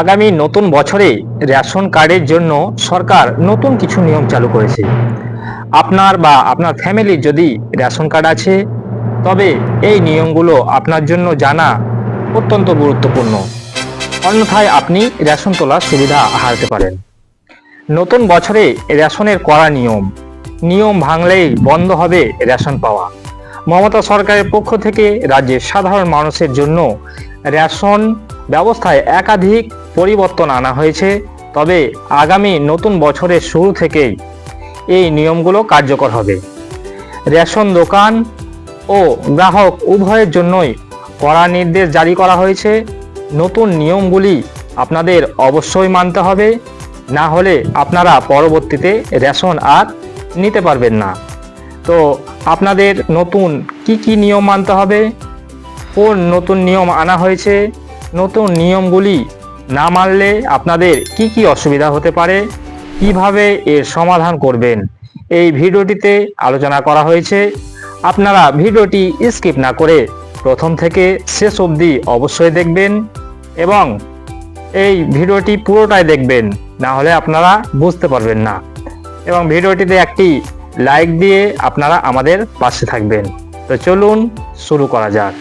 আগামী নতুন বছরে রেশন কার্ডের জন্য সরকার নতুন কিছু নিয়ম চালু করেছে। আপনার বা আপনার ফ্যামিলির যদি রেশন কার্ড আছে, তবে এই নিয়মগুলো আপনার জন্য জানা অত্যন্ত গুরুত্বপূর্ণ। অন্যথায় আপনি রেশন তোলার সুবিধা হারাতে পারেন। নতুন বছরে রেশনের কড়া নিয়ম নিয়ম ভাঙলেই বন্ধ হবে রেশন পাওয়া। মমতা সরকারের পক্ষ থেকে রাজ্যের সাধারণ মানুষের জন্য রেশন ব্যবস্থায় একাধিক পরিবর্তন আনা হয়েছে। তবে আগামী নতুন বছরের শুরু থেকেই এই নিয়মগুলো কার্যকর হবে। রেশন দোকান ও গ্রাহক উভয়ের জন্যই কড়া নির্দেশ জারি করা হয়েছে। নতুন নিয়মগুলি আপনাদের অবশ্যই মানতে হবে, না হলে আপনারা পরবর্তীতে রেশন আর নিতে পারবেন না। তো আপনাদের নতুন কি নিয়ম মানতে হবে, কোন নতুন নিয়ম আনা হয়েছে, নতুন নিয়মগুলি না মানলে আপনাদের কি অসুবিধা হতে পারে, কিভাবে এর সমাধান করবেন, এই ভিডিওটিতে আলোচনা করা হয়েছে। আপনারা ভিডিওটি স্কিপ না করে প্রথম থেকে শেষ অবধি অবশ্যই দেখবেন এবং এই ভিডিওটি পুরোটাই দেখবেন, না হলে আপনারা বুঝতে পারবেন না। এবং ভিডিওটিতে একটি লাইক দিয়ে আপনারা আমাদের পাশে থাকবেন। তো চলুন শুরু করা যাক।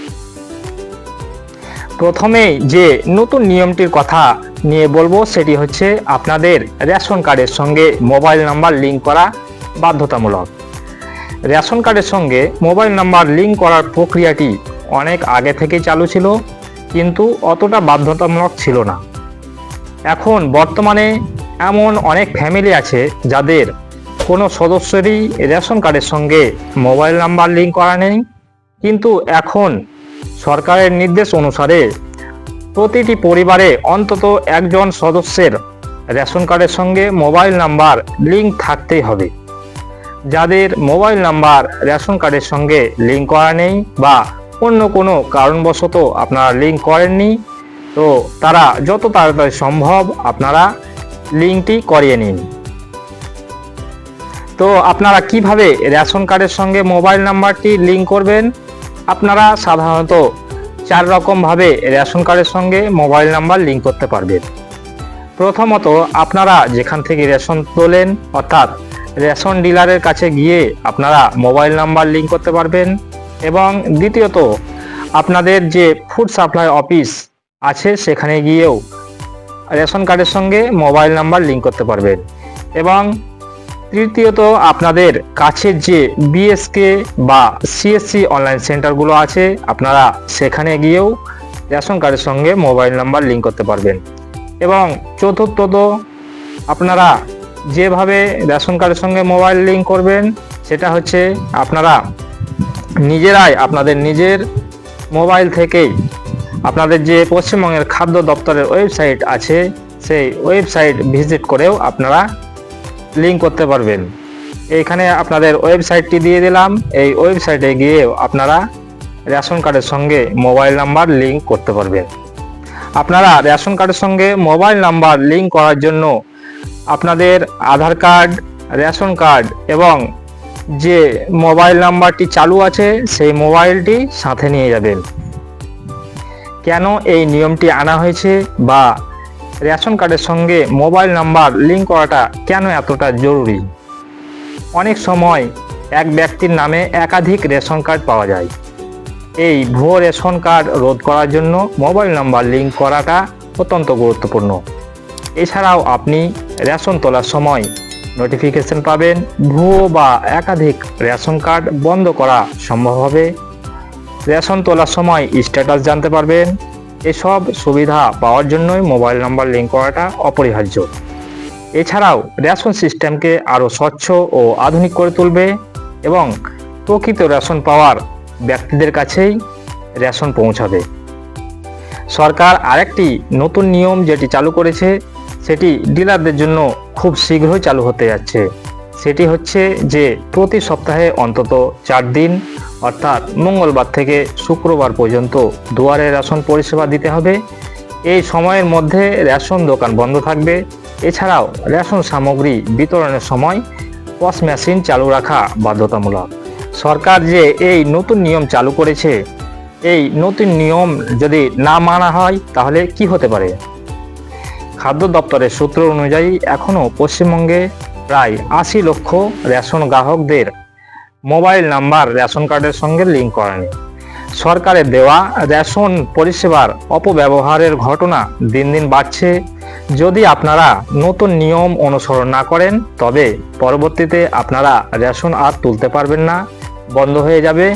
প্রথমেই যে নতুন নিয়মটির কথা নিয়ে বলবো সেটি হচ্ছে আপনাদের রেশন কার্ডের সঙ্গে মোবাইল নাম্বার লিঙ্ক করা বাধ্যতামূলক। রেশন কার্ডের সঙ্গে মোবাইল নাম্বার লিঙ্ক করার প্রক্রিয়াটি অনেক আগে থেকেই চালু ছিল, কিন্তু অতটা বাধ্যতামূলক ছিল না। এখন বর্তমানে এমন অনেক ফ্যামিলি আছে যাদের কোনো সদস্যেরই রেশন কার্ডের সঙ্গে মোবাইল নাম্বার লিঙ্ক করা নেই, কিন্তু এখন সরকারের নির্দেশ অনুসারে প্রতিটি পরিবারে অন্তত একজন সদস্যের রেশন কার্ডের সঙ্গে মোবাইল নাম্বার লিঙ্ক থাকতেই হবে। যাদের মোবাইল নাম্বার রেশন কার্ডের সঙ্গে লিঙ্ক করা নেই বা অন্য কোনো কারণবশত আপনারা লিঙ্ক করেননি, তো তারা যত তাড়াতাড়ি সম্ভব আপনারা লিঙ্কটি করিয়ে নিন। তো আপনারা কিভাবে রেশন কার্ডের সঙ্গে মোবাইল নাম্বারটি লিঙ্ক করবেন? আপনারা সাধারণত 4 রকমভাবে রেশন কার্ডের সঙ্গে মোবাইল নাম্বার লিঙ্ক করতে পারবেন। প্রথমত, আপনারা যেখান থেকে রেশন তোলেন অর্থাৎ রেশন ডিলারের কাছে গিয়ে আপনারা মোবাইল নাম্বার লিঙ্ক করতে পারবেন। এবং দ্বিতীয়ত, আপনাদের যে ফুড সাপ্লাই অফিস আছে সেখানে গিয়েও রেশন কার্ডের সঙ্গে মোবাইল নাম্বার লিঙ্ক করতে পারবেন। এবং তৃতীয়ত, আপনাদের কাছের যে বিএসকে বা সিএসসি অনলাইন সেন্টারগুলো আছে আপনারা সেখানে গিয়েও রেশন কার্ডের সঙ্গে মোবাইল নাম্বার লিঙ্ক করতে পারবেন। এবং চতুর্থত, আপনারা যেভাবে রেশন কার্ডের সঙ্গে মোবাইল লিঙ্ক করবেন সেটা হচ্ছে আপনারা নিজেরাই আপনাদের নিজের মোবাইল থেকেই আপনাদের যে পশ্চিমবঙ্গের খাদ্য দপ্তরের ওয়েবসাইট আছে সেই ওয়েবসাইট ভিজিট করেও আপনারা লিঙ্ক করতে পারবেন। এইখানে আপনাদের ওয়েবসাইটটি দিয়ে দিলাম, এই ওয়েবসাইটে গিয়েও আপনারা রেশন কার্ডের সঙ্গে মোবাইল নাম্বার লিঙ্ক করতে পারবেন। আপনারা রেশন কার্ডের সঙ্গে মোবাইল নাম্বার লিঙ্ক করার জন্য আপনাদের আধার কার্ড, রেশন কার্ড এবং যে মোবাইল নাম্বারটি চালু আছে সেই মোবাইলটি সাথে নিয়ে যাবেন। কেন এই নিয়মটি আনা হয়েছে বা রেশন কার্ডের সঙ্গে মোবাইল নাম্বার লিঙ্ক করাটা কেন এতটা জরুরি? অনেক সময় এক ব্যক্তির নামে একাধিক রেশন কার্ড পাওয়া যায়। এই ভুয়ো রেশন কার্ড রোধ করার জন্য মোবাইল নাম্বার লিঙ্ক করাটা অত্যন্ত গুরুত্বপূর্ণ। এছাড়াও আপনি রেশন তোলার সময় নোটিফিকেশন পাবেন, ভুয়ো বা একাধিক রেশন কার্ড বন্ধ করা সম্ভব হবে। রেশন তোলার সময় স্ট্যাটাস জানতে পারবেন। এসব সুবিধা পাওয়ার জন্যই মোবাইল নাম্বার লিঙ্ক করাটা অপরিহার্য। এছাড়াও রেশন সিস্টেমকে আরও স্বচ্ছ ও আধুনিক করে তুলবে এবং প্রকৃত রেশন পাওয়ার ব্যক্তিদের কাছেই রেশন পৌঁছাবে। সরকার আরেকটি নতুন নিয়ম যেটি চালু করেছে সেটি ডিলারদের জন্য খুব শীঘ্রই চালু হতে যাচ্ছে। সেটি হচ্ছে যে প্রতি সপ্তাহে অন্তত 4 দিন অর্থাৎ মঙ্গলবার থেকে শুক্রবার পর্যন্ত দুয়ারে রেশন পরিষেবা দিতে হবে। এই সময়ের মধ্যে রেশন দোকান বন্ধ থাকবে। এছাড়াও রেশন সামগ্রী বিতরণের সময় পস মেশিন চালু রাখা বাধ্যতামূলক। সরকার যে এই নতুন নিয়ম চালু করেছে, এই নতুন নিয়ম যদি না মানা হয় তাহলে কি হতে পারে? খাদ্য দপ্তরের সূত্র অনুযায়ী এখনও পশ্চিমবঙ্গে প্রায় ৮০ লক্ষ রেশন গ্রাহকদের মোবাইল নাম্বার রেশন কার্ডের সঙ্গে লিঙ্ক করেনি। সরকারের দেওয়া রেশন পরিষেবার অপব্যবহারের ঘটনা দিন দিন বাড়ছে। যদি আপনারা নতুন নিয়ম অনুসরণ না করেন তবে পরবর্তীতে আপনারা রেশন আর তুলতে পারবেন না, বন্ধ হয়ে যাবে,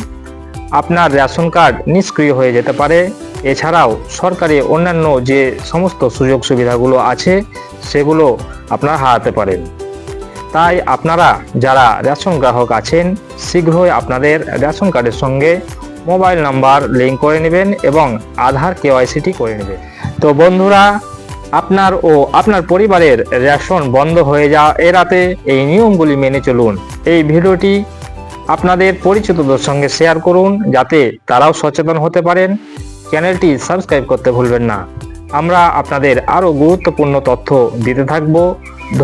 আপনার রেশন কার্ড নিষ্ক্রিয় হয়ে যেতে পারে। এছাড়াও সরকারি অন্যান্য যে সমস্ত সুযোগ সুবিধাগুলো আছে সেগুলো আপনারা হারাতে পারেন। তাই আপনারা যারা রেশন গ্রাহক আছেন শীঘ্রই আপনাদের রেশন কার্ডের সঙ্গে মোবাইল নাম্বার লিঙ্ক করে নেবেন এবং আধার কেওয়াইসিটি করে নেবেন। তো বন্ধুরা, আপনার ও আপনার পরিবারের রেশন বন্ধ হয়ে যাওয়া এড়াতে এই নিয়মগুলি মেনে চলুন। এই ভিডিওটি আপনাদের পরিচিতদের সঙ্গে শেয়ার করুন যাতে তারাও সচেতন হতে পারেন। চ্যানেলটি সাবস্ক্রাইব করতে ভুলবেন না। আমরা আপনাদের আরও গুরুত্বপূর্ণ তথ্য দিতে থাকব।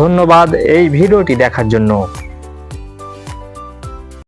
ধন্যবাদ এই ভিডিওটি দেখার জন্য।